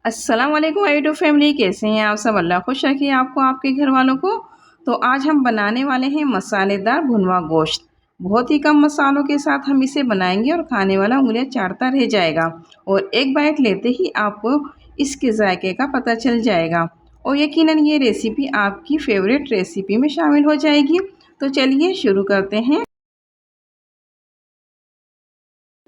अस्सलाम वालेकुम YouTube family, कैसे हैं आप सब। अल्लाह खुश रखिए आपको, आपके घर वालों को। तो आज हम बनाने वाले हैं मसालेदार भुनवा गोश्त। बहुत ही कम मसालों के साथ हम इसे बनाएंगे और खाने वाला उंगलियां चाटता रह जाएगा और एक बाइट लेते ही आपको इसके जायके का पता चल जाएगा और यकीनन ये रेसिपी आपकी फेवरेट रेसिपी में शामिल हो जाएगी। तो चलिए शुरू करते हैं।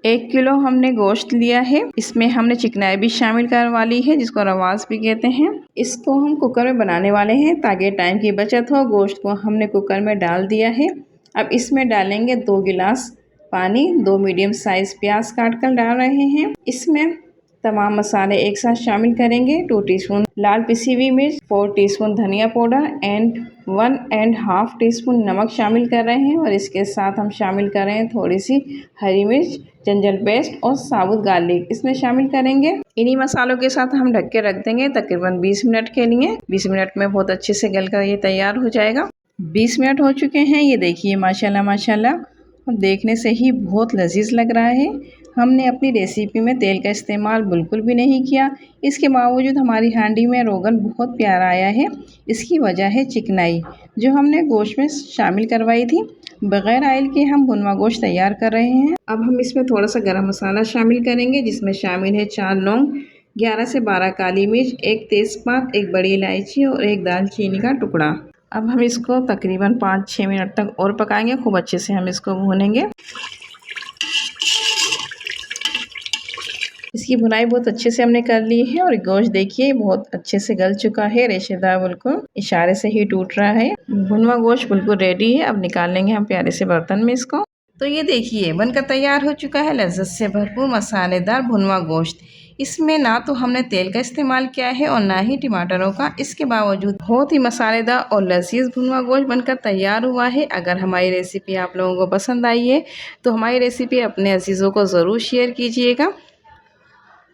1 किलो हमने गोश्त लिया है। इसमें हमने चिकनाई भी शामिल करवा ली है, जिसको रवास भी कहते हैं। इसको हम कुकर में बनाने वाले हैं ताकि टाइम की बचत हो। गोश्त को हमने कुकर में डाल दिया है। अब इसमें डालेंगे 2 गिलास पानी। 2 मीडियम साइज प्याज काट कर डाल रहे हैं। इसमें तमाम मसाले एक साथ शामिल करेंगे। 2 टीस्पून लाल पिसी हुई मिर्च, 4 टीस्पून धनिया पाउडर एंड 1.5 टीस्पून नमक शामिल कर रहे हैं और इसके साथ हम शामिल कर रहे हैं थोड़ी सी हरी मिर्च, जिंजर पेस्ट और साबुत गार्लिक इसमें शामिल करेंगे। इन्हीं मसालों के साथ हम ढक के रख देंगे तकरीबन 20 मिनट के लिए। 20 मिनट में बहुत अच्छे से गलकर ये तैयार हो जाएगा। 20 मिनट हो चुके हैं। ये देखिए माशाल्लाह माशाल्लाह, देखने से ही बहुत लजीज लग रहा है। हमने अपनी रेसिपी में तेल का इस्तेमाल बिल्कुल भी नहीं किया। इसके बावजूद हमारी हांडी में रोगन बहुत प्यारा आया है। इसकी वजह है चिकनाई जो हमने गोश्त में शामिल करवाई थी। बग़ैर ऑयल के हम भुनवा गोश्त तैयार कर रहे हैं। अब हम इसमें थोड़ा सा गरम मसाला शामिल करेंगे, जिसमें शामिल है 4 लौंग, 11 से 12 काली मिर्च, 1 तेज़पात, 1 बड़ी इलायची और 1 दालचीनी का टुकड़ा। अब हम इसको तकरीबन 5-6 मिनट तक और पकाएंगे। खूब अच्छे से हम इसको भूनेंगे। इसकी भुनाई बहुत अच्छे से हमने कर ली है और गोश्त देखिए बहुत अच्छे से गल चुका है। रेशेदार बिल्कुल इशारे से ही टूट रहा है। भुनवा गोश्त बिल्कुल रेडी है। अब निकाल लेंगे हम प्यारे से बर्तन में इसको। तो ये देखिए बनकर तैयार हो चुका है लज्जत से भरपूर मसालेदार भुनवा गोश्त। इसमें ना तो हमने तेल का इस्तेमाल किया है और ना ही टमाटरों का। इसके बावजूद बहुत ही मसालेदार और लजीज भुनवा गोश्त बनकर तैयार हुआ है। अगर हमारी रेसिपी आप लोगों को पसंद आई है तो हमारी रेसिपी अपने अजीज़ों को ज़रूर शेयर कीजिएगा।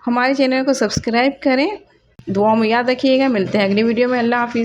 हमारे चैनल को सब्सक्राइब करें। दुआ में याद रखिएगा। मिलते हैं अगली वीडियो में। अल्लाह हाफिज़।